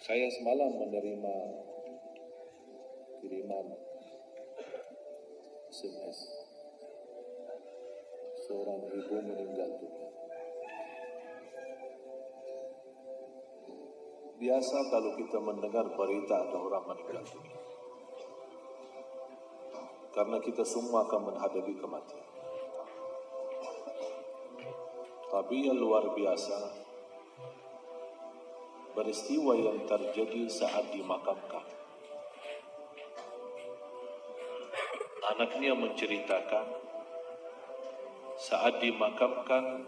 Saya semalam menerima kiriman SMS seorang ibu meninggal dunia. Biasa kalau kita mendengar berita ada orang meninggal dunia, karena kita semua akan menghadapi kematian. Tapi yang luar biasa, peristiwa yang terjadi saat dimakamkan. Anaknya menceritakan saat dimakamkan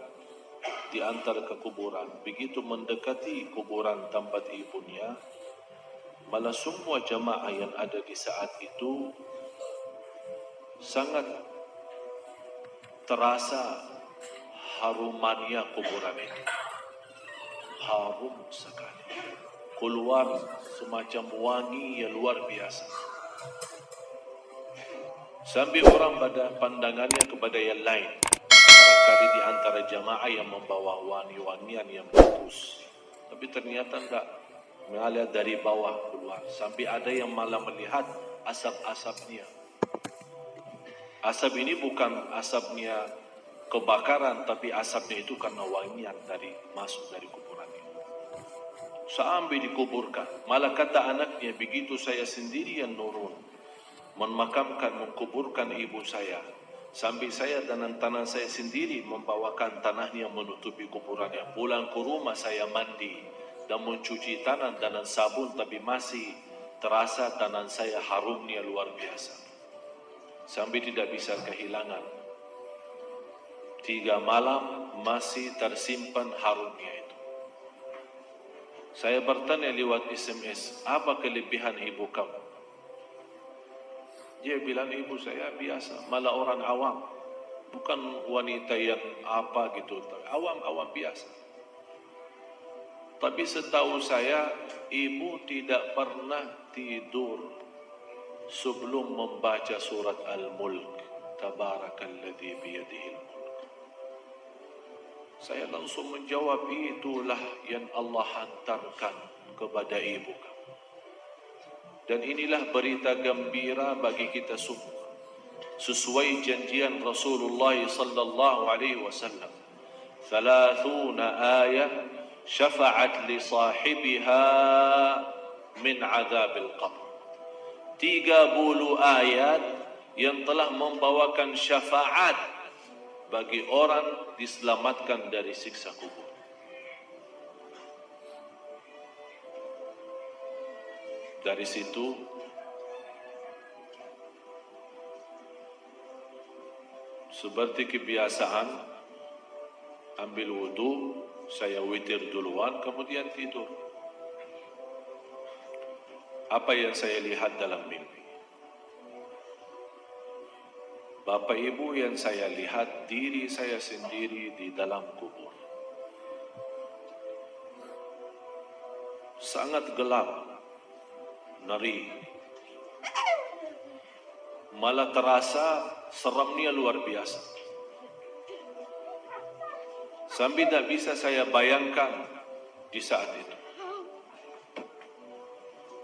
diantar ke kuburan, begitu mendekati kuburan tempat ibunya, malah semua jamaah yang ada di saat itu sangat terasa harumannya kuburan itu. Harum sekali, keluar semacam wangi yang luar biasa, sambil orang pada pandangannya kepada yang lain. Barangkali di antara jamaah yang membawa wangi-wangian yang bagus, tapi ternyata enggak, mengalir dari bawah keluar, sampai ada yang malah melihat asap-asapnya. Asap ini bukan asapnya kebakaran, tapi asapnya itu karena wangian dari masuk dari kuburan. Sampai dikuburkan, malah kata anaknya, begitu saya sendiri yang nurun memakamkan, mengkuburkan ibu saya, sampai saya dengan tanah saya sendiri membawakan tanahnya menutupi kuburannya. Pulang ke rumah saya mandi dan mencuci tanah dengan sabun, tapi masih terasa tanah saya harumnya luar biasa, sampai tidak bisa kehilangan. 3 malam masih tersimpan harumnya itu. Saya bertanya lewat SMS, apa kelebihan ibu kamu? Dia bilang, ibu saya biasa, malah orang awam, bukan wanita yang apa gitu, awam-awam biasa. Tapi setahu saya, ibu tidak pernah tidur sebelum membaca surat Al-Mulk, Tabarakalladzi biyadihil mulk. Saya langsung menjawab, itulah yang Allah hantarkan kepada ibu kamu. Dan inilah berita gembira bagi kita semua, sesuai janjian Rasulullah sallallahu alaihi wasallam. 30 ayat syafa'at li sahibiha min azabil qabr. 30 ayat yang telah membawakan syafaat bagi orang diselamatkan dari siksa kubur. Dari situ seperti kebiasaan, ambil wudu, saya witir duluan, kemudian tidur. Apa yang saya lihat dalam mimpi? Bapak Ibu, yang saya lihat diri saya sendiri di dalam kubur. Sangat gelap, ngeri, malah terasa seramnya luar biasa, sampai tak bisa saya bayangkan di saat itu.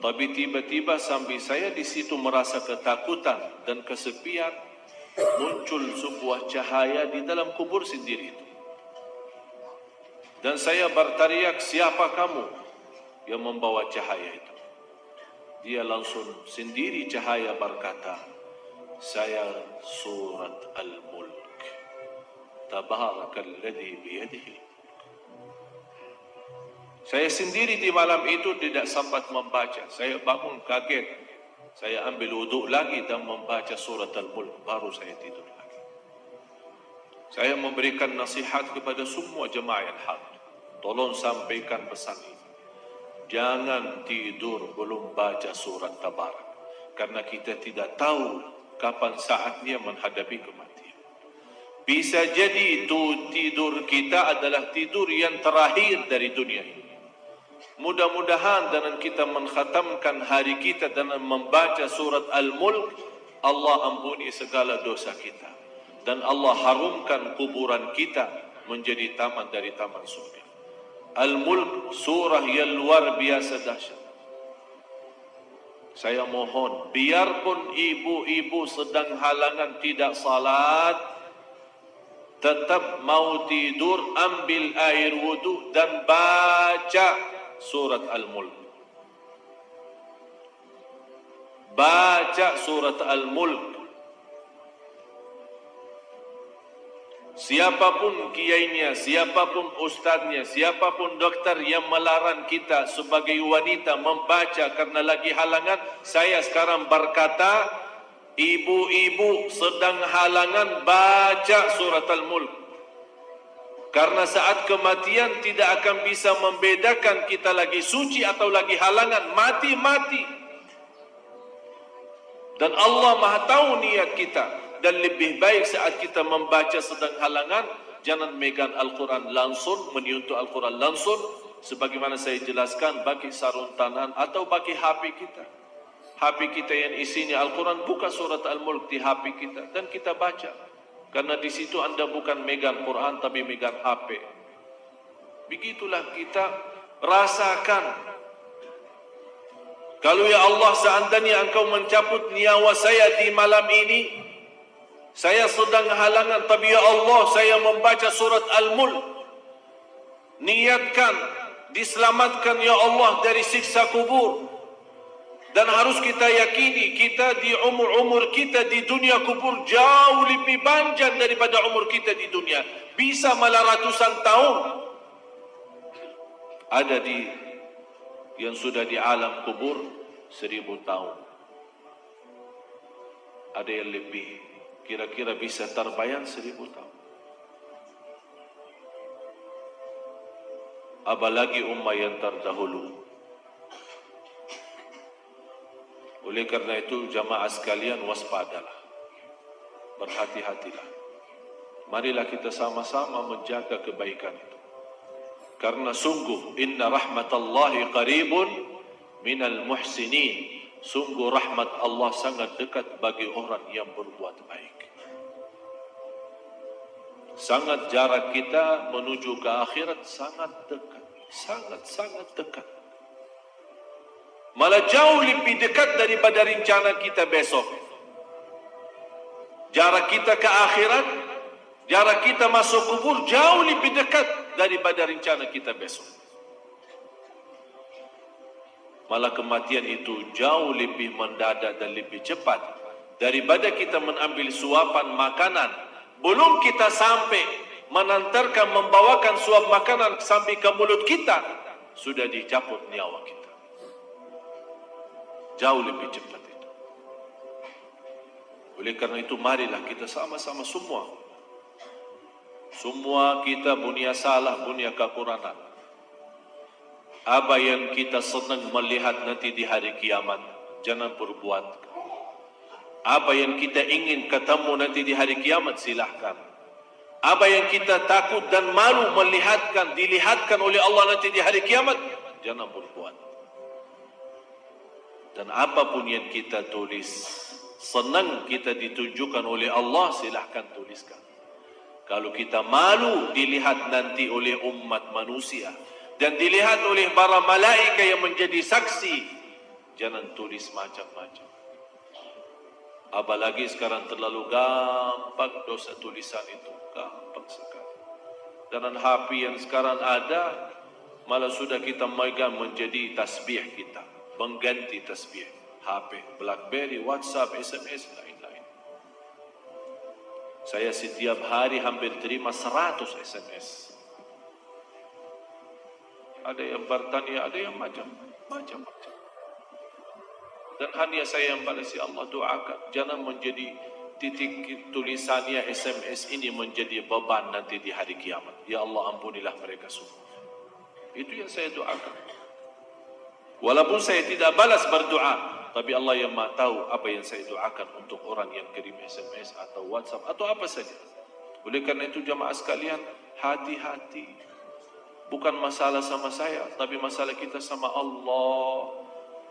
Tapi tiba-tiba sampai saya di situ merasa ketakutan dan kesepian, muncul sebuah cahaya di dalam kubur sendiri itu. Dan saya berteriak, siapa kamu yang membawa cahaya itu? Dia langsung sendiri cahaya berkata, saya surat Al-Mulk, Tabarakalladzi biyadihi. Saya sendiri di malam itu tidak sempat membaca. Saya bangun kaget, saya ambil wudhu lagi dan membaca surat Al-Mulk, baru saya tidur lagi. Saya memberikan nasihat kepada semua jemaah yang hadir, tolong sampaikan pesan ini. Jangan tidur belum baca surat Tabarak, karena kita tidak tahu kapan saatnya menghadapi kematian. Bisa jadi itu tidur kita adalah tidur yang terakhir dari dunia ini. Mudah-mudahan dengan kita mengkhatamkan hari kita dengan membaca surat Al-Mulk, Allah ampuni segala dosa kita, dan Allah harumkan kuburan kita menjadi taman dari taman surga. Al-Mulk surah yang luar biasa dahsyat. Saya mohon, biarpun ibu-ibu sedang halangan tidak salat, tetap mau tidur, ambil air wudu dan baca surat Al-Mulk. Baca surat Al-Mulk. Siapapun kiainya, siapapun ustaznya, siapapun dokter yang melarang kita sebagai wanita membaca karena lagi halangan, saya sekarang berkata, ibu-ibu sedang halangan, baca surat Al-Mulk. Karena saat kematian tidak akan bisa membedakan kita lagi suci atau lagi halangan, mati-mati. Dan Allah Maha tahu niat kita. Dan lebih baik saat kita membaca sedang halangan, jangan megang Al-Quran langsung, menyentuh Al-Quran langsung, sebagaimana saya jelaskan, bagi sarung tangan atau bagi HP kita. HP kita yang isinya Al-Quran, buka surat Al-Mulk di HP kita dan kita baca. Karena di situ Anda bukan megang Quran tapi megang HP. Begitulah kita rasakan. Kalau ya Allah, seandainya Engkau mencabut nyawa saya di malam ini, saya sedang halangan, tapi ya Allah, saya membaca surat Al-Mulk. Niatkan, diselamatkan ya Allah dari siksa kubur. Dan harus kita yakini, kita di umur kita di dunia kubur jauh lebih panjang daripada umur kita di dunia. Bisa malah ratusan tahun. Ada yang sudah di alam kubur 1000 tahun. Ada yang lebih, kira-kira bisa terbayang 1000 tahun. Apalagi umat yang terdahulu. Oleh karena itu jamaah sekalian, waspadalah, berhati-hatilah. Marilah kita sama-sama menjaga kebaikan itu. Karena sungguh inna rahmatallahi qaribun minal muhsinin. Sungguh rahmat Allah sangat dekat bagi orang yang berbuat baik. Sangat jarak kita menuju ke akhirat sangat dekat, sangat dekat. Malah jauh lebih dekat daripada rencana kita besok. Jarak kita ke akhirat, jarak kita masuk kubur jauh lebih dekat daripada rencana kita besok. Malah kematian itu jauh lebih mendadak dan lebih cepat daripada kita mengambil suapan makanan. Belum kita sampai menantarkan, membawakan suap makanan sampai ke mulut kita, sudah dicabut nyawa kita. Jauh lebih cepat itu. Oleh karena itu marilah kita sama-sama semua kita punya salah, punya kekurangan. Apa yang kita senang melihat nanti di hari kiamat, jangan berbuat. Apa yang kita ingin ketemu nanti di hari kiamat, silahkan. Apa yang kita takut dan malu dilihatkan oleh Allah nanti di hari kiamat, jangan berbuat. Dan apapun yang kita tulis, senang kita ditunjukkan oleh Allah, silahkan tuliskan. Kalau kita malu dilihat nanti oleh umat manusia dan dilihat oleh para malaikat yang menjadi saksi, jangan tulis macam-macam. Apalagi sekarang terlalu gampang dosa tulisan itu, gampang sekali. Dan HP yang sekarang ada, malah sudah kita megang menjadi tasbih kita, mengganti tasbih. HP, BlackBerry, WhatsApp, SMS, lain-lain. Saya setiap hari hampir terima 100 SMS. Ada yang bertanya, ada yang macam-macam. Dan hanya saya yang balas, ya Allah doakan, jangan menjadi titik tulisannya SMS ini menjadi beban nanti di hari kiamat. Ya Allah ampunilah mereka semua. Itu yang saya doakan. Walaupun saya tidak balas berdoa, tapi Allah yang Maha tahu apa yang saya doakan untuk orang yang kirim SMS atau WhatsApp atau apa saja. Oleh karena itu jamaah sekalian, hati-hati. Bukan masalah sama saya, tapi masalah kita sama Allah.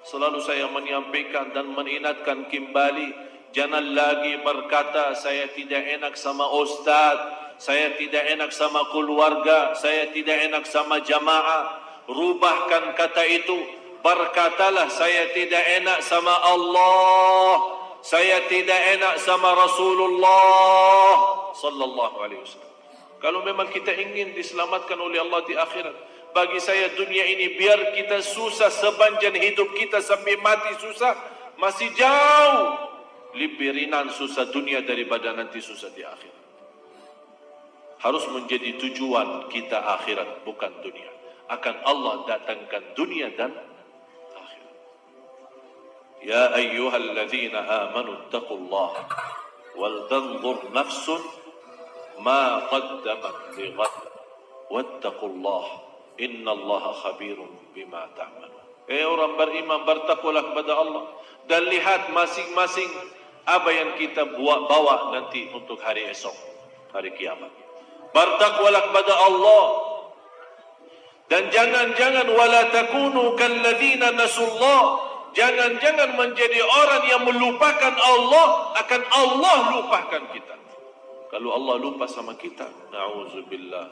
Selalu saya menyampaikan dan mengingatkan kembali, jangan lagi berkata saya tidak enak sama ustaz, saya tidak enak sama keluarga, saya tidak enak sama jamaah. Rubahkan kata itu. berkatalah, saya tidak enak sama Allah, saya tidak enak sama Rasulullah sallallahu alaihi wasallam. Kalau memang kita ingin diselamatkan oleh Allah di akhirat, bagi saya dunia ini biar kita susah sepanjang hidup kita sampai mati susah, masih jauh lebih ringan susah dunia daripada nanti susah di akhirat. Harus menjadi tujuan kita akhirat, bukan dunia. Akan Allah datangkan dunia dan akhirat. Ya ayyuhalladzina amanu taqullaha wal tanzur nafsun ma qaddamat lighad wattaqullaha innallaha khabirun bima ta'malun. Orang beriman, bertakwalah kepada Allah dan lihat masing-masing apa yang kita bawa nanti untuk hari esok, hari kiamat. Bertakwalah kepada Allah dan jangan wala takunu kalladzina nasullah, jangan menjadi orang yang melupakan Allah, akan Allah lupakan kita. Kalau Allah lupa sama kita, na'udzubillah,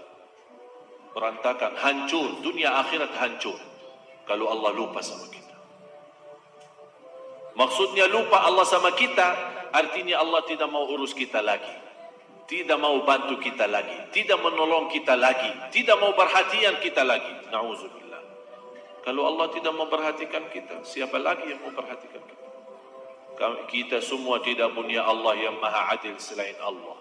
berantakan, hancur, dunia akhirat hancur kalau Allah lupa sama kita. Maksudnya lupa Allah sama kita, artinya Allah tidak mau urus kita lagi, tidak mau bantu kita lagi, tidak menolong kita lagi, tidak mau perhatian kita lagi. Na'udzubillah. Kalau Allah tidak memperhatikan kita, siapa lagi yang memperhatikan kita? Kita semua tidak punya Allah yang maha adil selain Allah.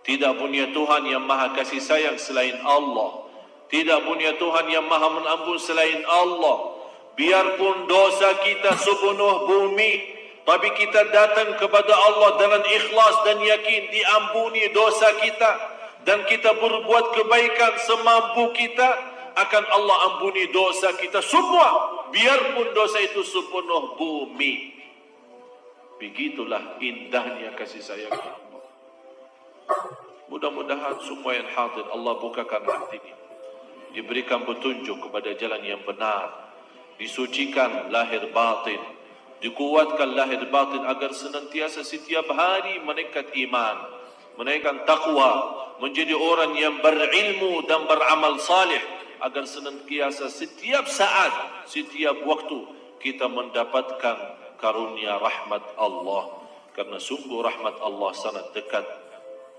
Tidak punya Tuhan yang maha kasih sayang selain Allah. Tidak punya Tuhan yang maha menampun selain Allah. Biarpun dosa kita sepenuh bumi, tapi kita datang kepada Allah dengan ikhlas dan yakin diampuni dosa kita, dan kita berbuat kebaikan semampu kita, akan Allah ampuni dosa kita semua, biarpun dosa itu sepenuh bumi. Begitulah indahnya kasih sayang Allah. Mudah-mudahan semua yang hadir Allah bukakan hatinya, diberikan petunjuk kepada jalan yang benar, disucikan lahir batin, dikuatkan lahir batin agar senantiasa setiap hari meningkat iman, menaikkan takwa, menjadi orang yang berilmu dan beramal saleh, agar senantiasa setiap saat, setiap waktu kita mendapatkan karunia rahmat Allah, karena sungguh rahmat Allah sangat dekat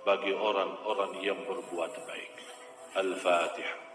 bagi orang-orang yang berbuat baik. Al-Fatihah.